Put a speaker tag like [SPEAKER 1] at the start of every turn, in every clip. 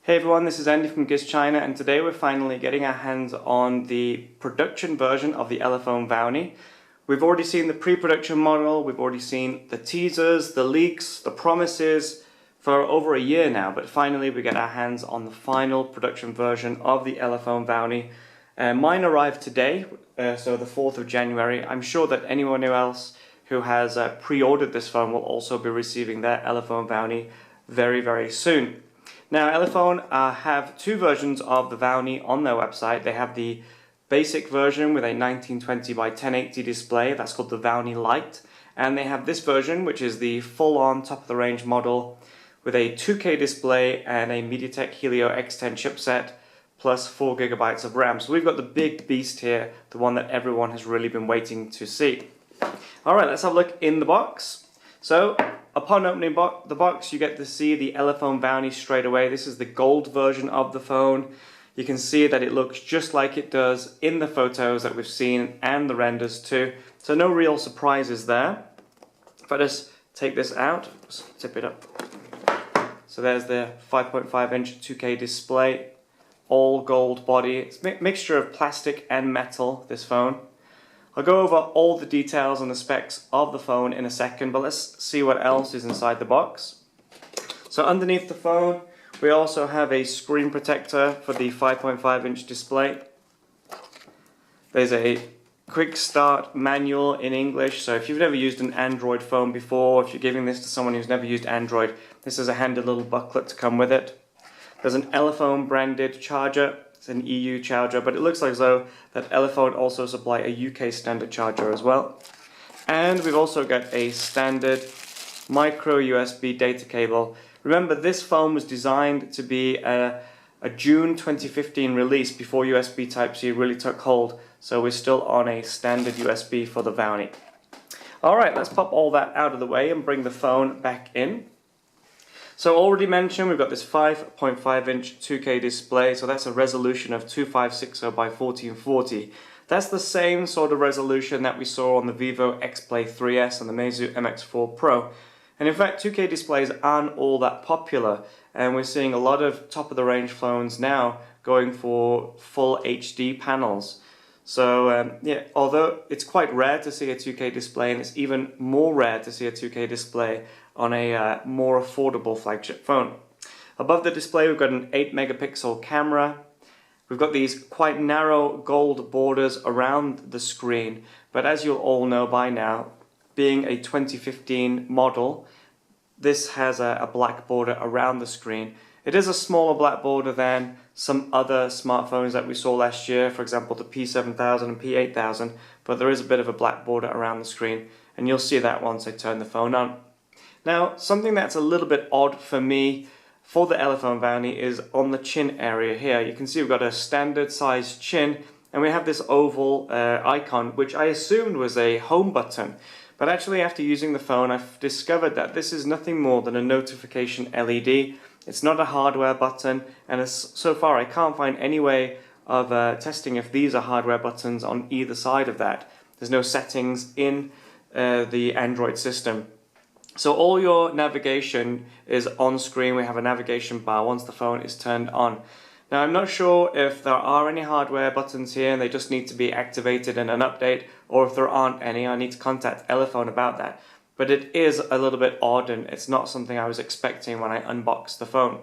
[SPEAKER 1] Hey everyone, this is Andy from GizChina, and today we're finally getting our hands on the production version of the Elephone Vowney. We've already seen the pre-production model, we've already seen the teasers, the leaks, the promises for over a year now, but finally we get our hands on the final production version of the Elephone Vowney. Mine arrived today, so the 4th of January. I'm sure that anyone else who has pre-ordered this phone will also be receiving their Elephone Vowney very, very soon. Now, Elephone have two versions of the Vowney on their website. They have the basic version with a 1920 by 1080 display, that's called the Vowney Lite, and they have this version, which is the full-on top-of-the-range model with a 2K display and a Mediatek Helio X10 chipset plus 4 GB of RAM. So we've got the big beast here, the one that everyone has really been waiting to see. Alright, let's have a look in the box. So, upon opening the box, you get to see the Elephone Vowney straight away. This is the gold version of the phone. You can see that it looks just like it does in the photos that we've seen and the renders too. So no real surprises there. If I just take this out, just tip it up. So there's the 5.5 inch 2K display, all gold body. It's a mixture of plastic and metal, this phone. I'll go over all the details and the specs of the phone in a second, but let's see what else is inside the box. So underneath the phone, we also have a screen protector for the 5.5 inch display. There's a quick start manual in English, so if you've never used an Android phone before, if you're giving this to someone who's never used Android, this is a handy little booklet to come with it. There's an Elephone branded charger. It's an EU charger, but it looks like as though that Elephone also supply a UK standard charger as well. And we've also got a standard micro USB data cable. Remember, this phone was designed to be a June 2015 release before USB Type-C really took hold, so we're still on a standard USB for the Vowney. Alright, let's pop all that out of the way and bring the phone back in. So already mentioned, we've got this 5.5 inch 2K display, so that's a resolution of 2560 by 1440. That's the same sort of resolution that we saw on the Vivo X-Play 3S and the Meizu MX4 Pro. And in fact, 2K displays aren't all that popular, and we're seeing a lot of top-of-the-range phones now going for full HD panels. So yeah, although it's quite rare to see a 2K display, and it's even more rare to see a 2K display on a more affordable flagship phone. Above the display we've got an 8 megapixel camera. We've got these quite narrow gold borders around the screen, but as you'll all know by now, being a 2015 model, this has a black border around the screen. It is a smaller black border than some other smartphones that we saw last year, for example the P7000 and P8000, but there is a bit of a black border around the screen, and you'll see that once I turn the phone on. Now, something that's a little bit odd for me for the Elephone Vowney is on the chin area here. You can see we've got a standard sized chin, and we have this oval icon, which I assumed was a home button. But actually, after using the phone, I've discovered that this is nothing more than a notification LED. It's not a hardware button, and so far I can't find any way of testing if these are hardware buttons on either side of that. There's no settings in the Android system. So all your navigation is on screen. We have a navigation bar once the phone is turned on. Now, I'm not sure if there are any hardware buttons here and they just need to be activated in an update, or if there aren't any, I need to contact Elephone about that. But it is a little bit odd, and it's not something I was expecting when I unboxed the phone.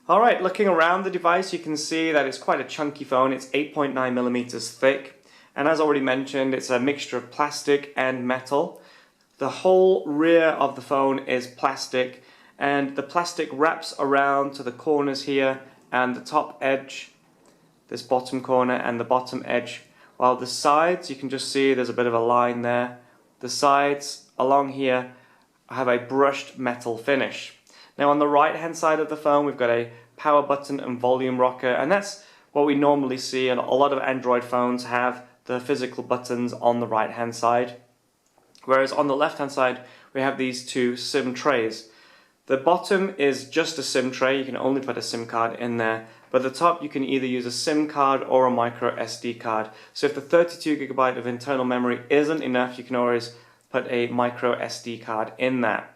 [SPEAKER 1] Alright, looking around the device, you can see that it's quite a chunky phone. It's 8.9mm thick, and as already mentioned, it's a mixture of plastic and metal. The whole rear of the phone is plastic, and the plastic wraps around to the corners here and the top edge, this bottom corner and the bottom edge, while the sides, you can just see there's a bit of a line there. The sides along here have a brushed metal finish. Now on the right hand side of the phone we've got a power button and volume rocker, and that's what we normally see, and a lot of Android phones have the physical buttons on the right hand side. Whereas on the left hand side we have these two SIM trays. The bottom is just a SIM tray, you can only put a SIM card in there, but the top you can either use a SIM card or a micro SD card. So if the 32GB of internal memory isn't enough, you can always put a micro SD card in there.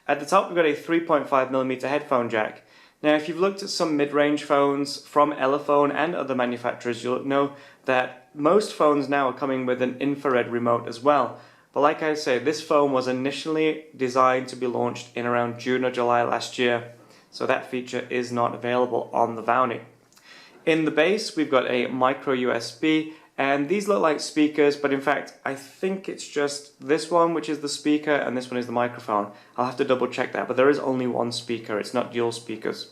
[SPEAKER 1] At the top we've got a 3.5mm headphone jack. Now, if you've looked at some mid-range phones from Elephone and other manufacturers, you'll know that most phones now are coming with an infrared remote as well. But like I say, this phone was initially designed to be launched in around June or July last year, so that feature is not available on the Vowney. In the base, we've got a micro USB, and these look like speakers, but in fact, I think it's just this one which is the speaker and this one is the microphone. I'll have to double check that, but there is only one speaker, it's not dual speakers.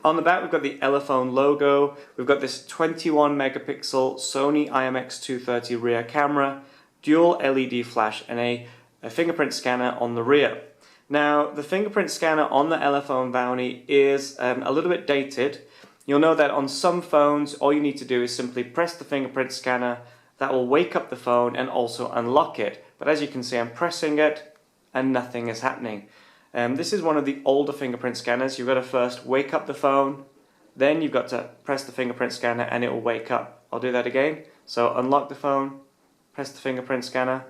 [SPEAKER 1] On the back, we've got the Elephone logo, we've got this 21 megapixel Sony IMX230 rear camera, dual LED flash, and a fingerprint scanner on the rear. Now, the fingerprint scanner on the Elephone Vowney is a little bit dated. You'll know that on some phones, all you need to do is simply press the fingerprint scanner. That will wake up the phone and also unlock it. But as you can see, I'm pressing it and nothing is happening. This is one of the older fingerprint scanners. You've got to first wake up the phone, then you've got to press the fingerprint scanner and it will wake up. I'll do that again. So unlock the phone, press the fingerprint scanner,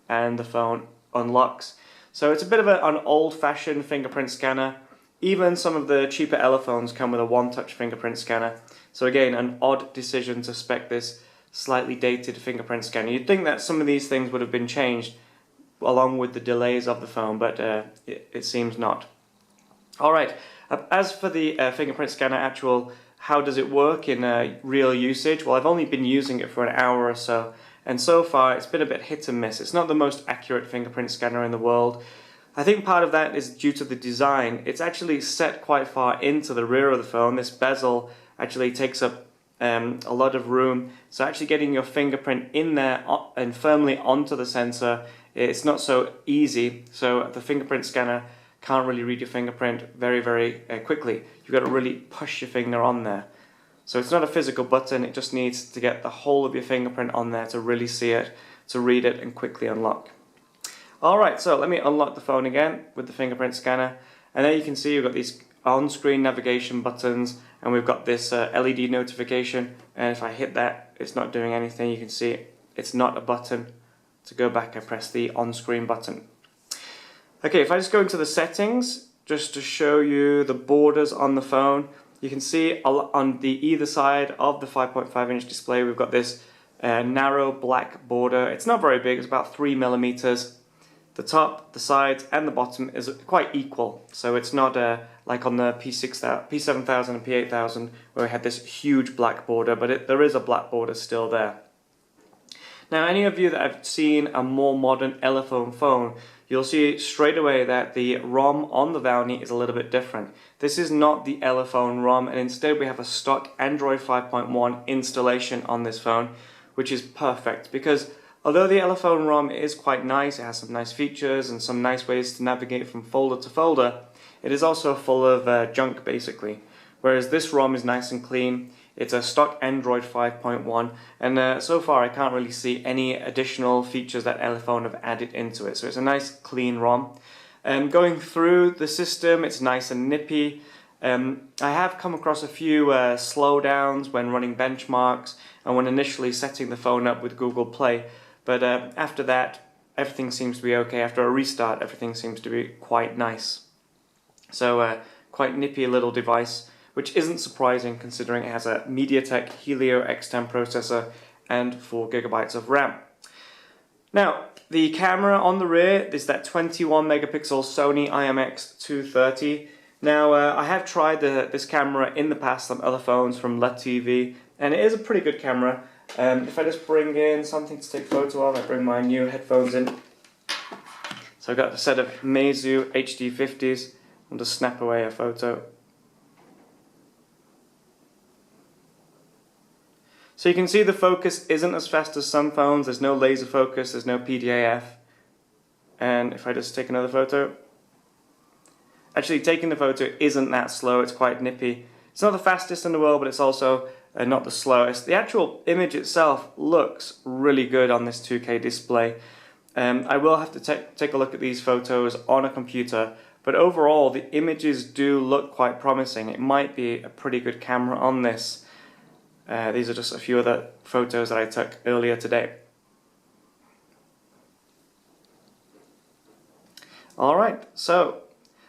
[SPEAKER 1] and the phone unlocks. So it's a bit of an old-fashioned fingerprint scanner. Even some of the cheaper Elephones come with a one-touch fingerprint scanner. So again, an odd decision to spec this slightly dated fingerprint scanner. You'd think that some of these things would have been changed along with the delays of the phone, but it seems not. Alright, as for the fingerprint scanner how does it work in real usage? Well, I've only been using it for an hour or so, and so far it's been a bit hit and miss. It's not the most accurate fingerprint scanner in the world. I think part of that is due to the design. It's actually set quite far into the rear of the phone. This bezel actually takes up a lot of room. So actually getting your fingerprint in there and firmly onto the sensor, it's not so easy. So the fingerprint scanner can't really read your fingerprint very quickly. You've got to really push your finger on there. So it's not a physical button, it just needs to get the whole of your fingerprint on there to really see it, to read it and quickly unlock. Alright, so let me unlock the phone again with the fingerprint scanner, and there you can see we've got these on-screen navigation buttons and we've got this LED notification, and if I hit that it's not doing anything. You can see it's not a button. To go back I press the on-screen button. Okay, if I just go into the settings just to show you the borders on the phone, you can see on the either side of the 5.5-inch display we've got this narrow black border. It's not very big, it's about 3 millimeters. The top, the sides, and the bottom is quite equal, so it's not like on the P7000 and P8000 where we had this huge black border, but there is a black border still there. Now, any of you that have seen a more modern Elephone phone, you'll see straight away that the ROM on the Vowney is a little bit different. This is not the Elephone ROM, and instead we have a stock Android 5.1 installation on this phone, which is perfect because although the Elephone ROM is quite nice, it has some nice features and some nice ways to navigate from folder to folder, it is also full of junk basically. Whereas this ROM is nice and clean, it's a stock Android 5.1, and so far I can't really see any additional features that Elephone have added into it. So it's a nice clean ROM. Going through the system, it's nice and nippy. I have come across a few slowdowns when running benchmarks and when initially setting the phone up with Google Play. But after that, everything seems to be okay. After a restart, everything seems to be quite nice. So quite nippy little device, which isn't surprising considering it has a Mediatek Helio X10 processor and 4 GB of RAM. Now, the camera on the rear is that 21 megapixel Sony IMX230. Now, I have tried this camera in the past on other phones from LUTTV, and it is a pretty good camera. If I just bring in something to take photo of, I bring my new headphones in. So I've got a set of Meizu HD50s. I'll just snap away a photo. So you can see the focus isn't as fast as some phones. There's no laser focus, there's no PDAF. And if I just take another photo, actually taking the photo isn't that slow, it's quite nippy. It's not the fastest in the world, but it's also not the slowest. The actual image itself looks really good on this 2K display. I will have to take a look at these photos on a computer, but overall the images do look quite promising. It might be a pretty good camera on this. These are just a few of the photos that I took earlier today. Alright, so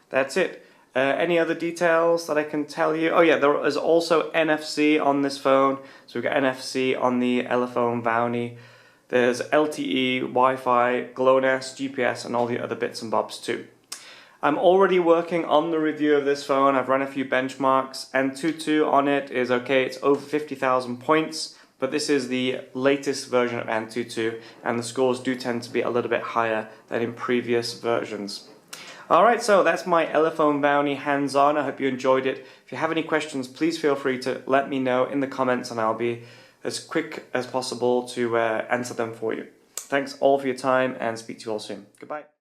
[SPEAKER 1] that's it. Any other details that I can tell you? Oh yeah, there is also NFC on this phone. So we've got NFC on the Elephone Vowney. There's LTE, Wi-Fi, GLONASS, GPS, and all the other bits and bobs too. I'm already working on the review of this phone. I've run a few benchmarks. Antutu on it is okay, it's over 50,000 points, but this is the latest version of Antutu, and the scores do tend to be a little bit higher than in previous versions. Alright, so that's my Elephone Vowney hands-on. I hope you enjoyed it. If you have any questions, please feel free to let me know in the comments, and I'll be as quick as possible to answer them for you. Thanks all for your time, and speak to you all soon. Goodbye.